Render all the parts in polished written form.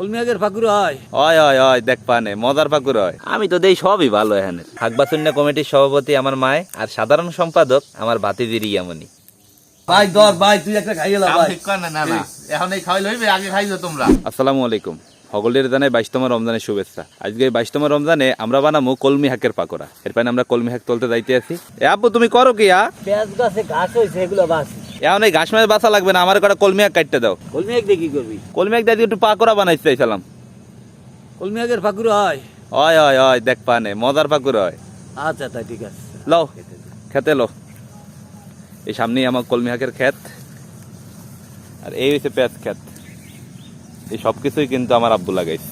কলমি শাকের পাকুড় হয়? হয় হয় হয়, দেখ পানে মজার পাকুর হয়। আমি তো দেই সবই ভালো। এখানে হাকবাসুন্না কমিটির সভাপতি আমার মায়, আর সাধারণ সম্পাদক আমার ভাতিজি রিয়ামণি। ভাই দর ভাই তুই একটা খাইয়ে লা ভাই। না এখন এই খাইলে হইবে, আগে খাইছো তোমরা। আসসালামু আলাইকুম, সকলের জানাই 22তম রমজানের শুভেচ্ছা। আজকে 22তম রমজানে আমরা বানাবো কলমি শাকের পাকোড়া। এরপর আমরা কলমি শাক তুলতে যাইতে আছি। এ আব্বু তুমি করো কি? পেঁয়াজ গাছে ঘাস হইছে, এগুলো বাছি। এখন এই ঘাস মাছ বাঁচা লাগবে না, আমার কটা কলমি শাক কাটতে দাও। কলমি শাক দিয়ে কি করবি? কলমি শাক দিয়ে একটু পাকোড়া বানাইতে চাইছিলাম। কলমি শাকের পাকুড় হয়? হয় হয় হয়, দেখ পানে মজার পাকুর হয়। আচ্ছা তাই ঠিক আছে, লও খেতে লো। এই সামনেই আমার কলমি শাকের ক্ষেত, আর এই হচ্ছে পেঁয়াজ ক্ষেত। এই সবকিছুই কিন্তু আমার আব্বু লাগাইছে।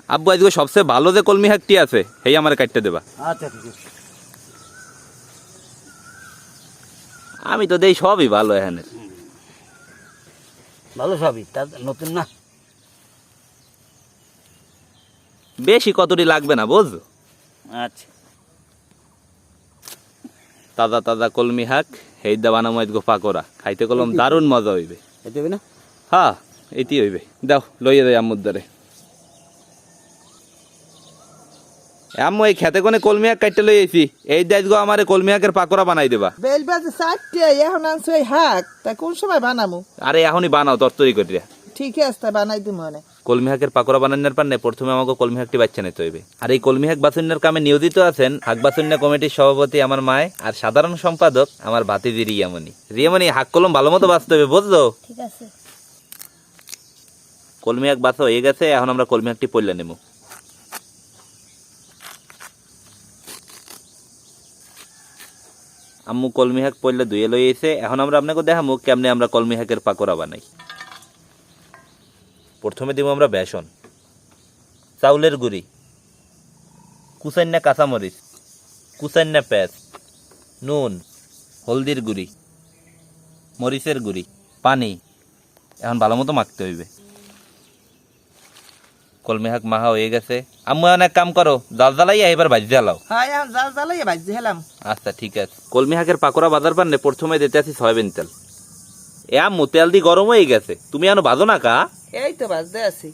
আব্বু আজকে সবচেয়ে ভালো যে কলমি শাকটি আছে সেই আমার কাটতে দেবা। আচ্ছা ঠিক আছে। আমি তো দেই সবই ভালো। এখানে ভালো সবই, তা নতুন না। বেশি কতটি লাগবে না বুঝছো। আচ্ছা তাজা তাজা কলমি শাক হেইদা বানামো আজকে পাকোড়া। খাইতে কলম দারুণ মজা হইবে। এতে হবে না? হ্যাঁ এটি হইবে। দাও লইয়া দেয় আম্মুর দ্বারে। আম্মু এই খেতে কোনে কলমি শাক কাটতে লই আইছি, এই দাইজগো আমারে কলমি শাকের পাকোড়া বানাই দেবা। বেল বাজে 4টে, এখন আনছো এই হাক, তা কোন সময় বানামু? আরে এখনই বানাও তরতরি করিয়া। ঠিক আছে, তা বানাই দিই মনে। কলমি শাকের পাকোড়া বানানোর পারনে প্রথমে আমাকে কলমি শাকটি বাচ্চা নিতে হইবে। আর এই কলমি শাক বাছুন্নার কামে নিয়োজিত আছেন হাকবাসুন্না কমিটির সভাপতি আমার মায়, আর সাধারণ সম্পাদক আমার ভাতিজি রিয়ামণি। রিয়ামণি হাক কলম ভালো মতো বাঁচতে হবে বুঝলো। ঠিক আছে। কলমি শাক বাছা হয়ে গেছে, এখন আমরা কলমি শাকটি পড়লে নেব। আম্মু কলমি শাক পড়লে ধুয়ে লইয়েছে, এখন আমরা আপনাকে দেখাবো কেমনে আমরা কলমি শাকের পাকোড়া বানাই। প্রথমে দিব আমরা বেসন, চাউলের গুঁড়ি, কুচান্না কাঁচামরিচ, কুচান্না পেঁয়াজ, নুন, হলদির গুঁড়ি, মরিচের গুঁড়ি, পানি। এখন ভালো মতো মাখতে হইবে। কলমি শাক মাখা হয়ে গেছে। আম্মু এখন এক কাম করো, জাল জ্বালাইয়া এবার ভাজি জ্বালাও। হ্যাঁ, এখন জাল জ্বালাইয়া ভাজি হেলাম। আচ্ছা ঠিক আছে। কলমি শাকের পাকোড়া বাজার পারলে প্রথমে দিতে আছি সয়াবিন তেল। এ আম্মু তেল দিয়ে গরম হয়ে গেছে, তুমি এখনো ভাজো না কা? এই তো ভাজতে আছি।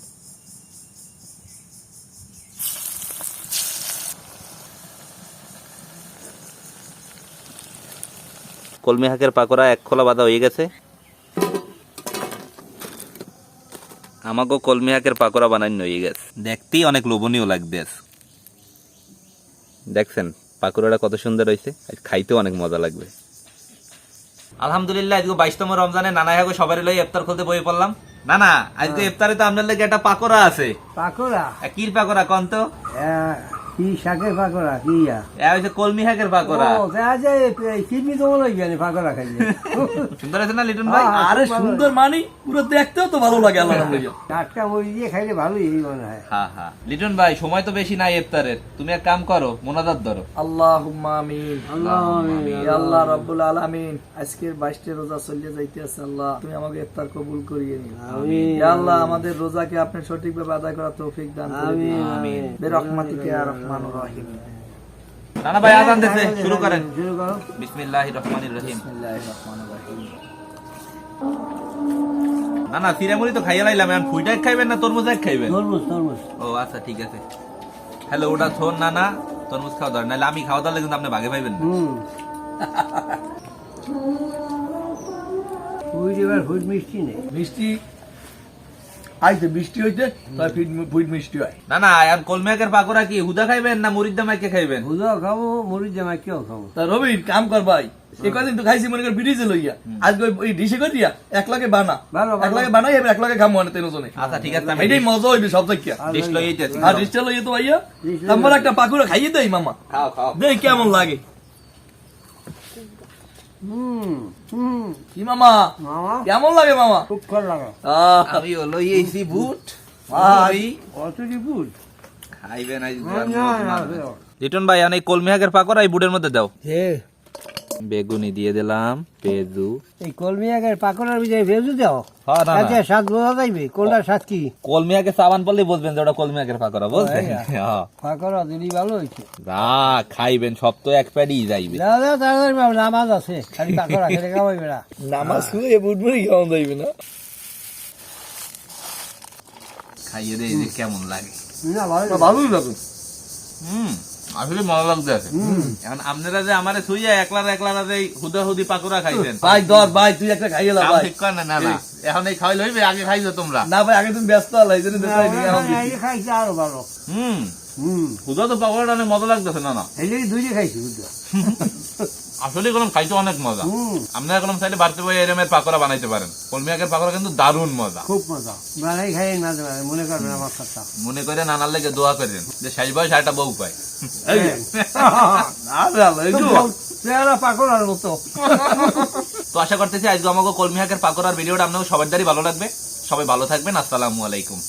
কলমি শাকের পাকোড়া এক খোলা বাঁধা হয়ে গেছে। আমাকেও কলমি শাকের পাকোড়া বানানো হয়ে গেছে। দেখতেই অনেক লোভনীয় লাগবে। দেখছেন পাকোড়াটা কত সুন্দর হয়েছে, খাইতেও অনেক মজা লাগবে। আলহামদুলিল্লাহ, আজকে 22তম রমজানে নানা হাগো সবারই লই ইফতার খুলতে বই পড়লাম। না না, আজকে ইফতারে তো আপনার লাগে একটা পাকোড়া আছে। পাকুড়া? কির পাকোড়া কোন তো? কি শাকের পাকুড়া? কি হচ্ছে কলমি শাকের পাকোড়া। কিডনি তো মনে হয় পাকুড়া খাইলে। সুন্দর আছে না লিটন ভাই? আরে সুন্দর মানি, পুরো দেখতেও তো ভালো লাগে। আলহামদুলিল্লাহ, টাটকা মরিচ দিয়ে খাইলে ভালোই মনে হয়। হ্যাঁ হ্যাঁ। লিটন ভাই সময় তো বেশি নাই ইফতারের, তুমি এক কাম করো, মোনাজাত ধরো। আল্লাহুম্মা আমিন। আল্লাহুম্মা আমিন। ইয়া আল্লাহ রাব্বুল আলামিন, আজকের 22টা রোজা চলে যাইতেছে। আল্লাহ তুমি আমাকে ইফতার কবুল করিয়ে নিন। আমিন। ইয়া আল্লাহ আমাদের রোজাকে আপনি সঠিকভাবে আদায় করার তৌফিক দান করুন। আমিন। বিরহমাতিকা ইয়া রহমানুর রহিম। নানা ভাই আজান দিতে শুরু করেন। শুরু করো। বিসমিল্লাহির রহমানির রহিম। বিসমিল্লাহির রহমানির রহিম। না না, সিরামুড়ি তো খাইয়া লাইলাম, এখন ফুইটা খাইবেন না তরমুজ এক খাইবেন? তরমুজ তরমুজ। ও আচ্ছা ঠিক আছে। হ্যালো, ওটা থোন না না, তরমুজ খাওয়া দরকার, নাহলে আমি খাওয়া দাওয়া কিন্তু আপনি ভাগে পাইবেন না। ফুড এবার ফুড মিষ্টি নেই। মিষ্টি আইতে বৃষ্টি হইতে তাই ফুড মিষ্টি হয়। না না, আর কলমি শাকের পাকোড়া কি হুদা খাইবেন না মুড়ির দামাইকে খাইবেন? হুদাও খাবো, মরিচ জামাই কেউ খাবো। তা রবিন কাম কর ভাই, এই কদিন তো খাইছি মনে কর ব্রিজে লইয়া, আজকে ওই ডিশে করিয়া এক লাগে বানা, ভালো, এক লাগে বানাই এবার এক লাগে খামো না তেনো জনে। আচ্ছা ঠিক আছে, আমি এটাই মজা হইবে সব থেকে। ডিশ লই আইতেছি। আর ডিশটা লইয়া তো ভাইয়া আমার একটা পাকুড়া খাইয়ে দেই মামা, খাও খাও। দেখ কেমন লাগে। কি মামা মামা কেমন লাগে মামা? খুব ভালো লাগে। আমি লই আইছি বুট। অতটি ফুড খাইবেন আজ। লিটন ভাই অনেক কলমি শাকের পাকোড়া এই বুটের মধ্যে দাও। বেগুনি দিয়ে দিলাম, পেঁয়াজু। এই কলমি শাকের পাকোড়ার ভিতরে ভেজু দাও। হ্যাঁ না আচ্ছা, স্বাদ বোঝা যাইবে কোনটা স্বাদ কি। কলমি শাকের সাবান পড়লে বুঝবেন যে ওটা কলমি শাকের পাকোড়া, বুঝছেন? হ্যাঁ পাকোড়া দিলি ভালো হয়েছে। না খাইবেন, সব তো এক প্যাডই যাইবে। দাও দাও তাড়াতাড়ি বাবু, নামাজ আছে, খালি পাকোড়া খেলে খাওয়াইবে না। নামাজ লইয়া বুট মুড়ি খাওয়া যাইবে না। খাইয়ে দেয় যে কেমন লাগে। না ভালোই লাগে। আসলে মজা লাগতে আছে। এখন আপনারা যে আমারে থুইয়া একলা যে হুদাহুদি পাকোড়া খাইছেন, ভাই ধর ভাই তুই একটা খাইয়ে লাও কাম ভাই। ঠিক কর না। না এখন এই খাওয়াই লইবে, আগে খাইছো তোমরা। না ভাই আগে তুমি ব্যস্ত হলো, এই জন্য দেখাই দিই এখন দিছি। খাইছে আরো ভালো। হুদা তো পাকোড়াটা অনেক মজা লাগতেছে। না এই যে দুইটা খাইছি বুঝছো। আসলে কোনো খাইতে অনেক মজা। আপনারা কোনো চাইলে বাড়তে বই এরমের পাকোড়া বানাইতে পারেন। কলমি শাকের পাকোড়া কিন্তু দারুণ মজা। খুব মজা। বানাই খাই না দেবে মনে করবেন আমার কথা। মনে করে নানার লেগে দোয়া করেন যে শেষ বয়স একটা বউ পায়। এই যে। আরে আল্লাহ, এই তো। চেহারা পাকড়ার মতো। তো আশা করতেছি আজকে আমাকে কলমি শাকের পাকোড়ার ভিডিওটা আপনাদের সবার দ্বারাই ভালো লাগবে। সবাই ভালো থাকবেন। আসসালামু আলাইকুম।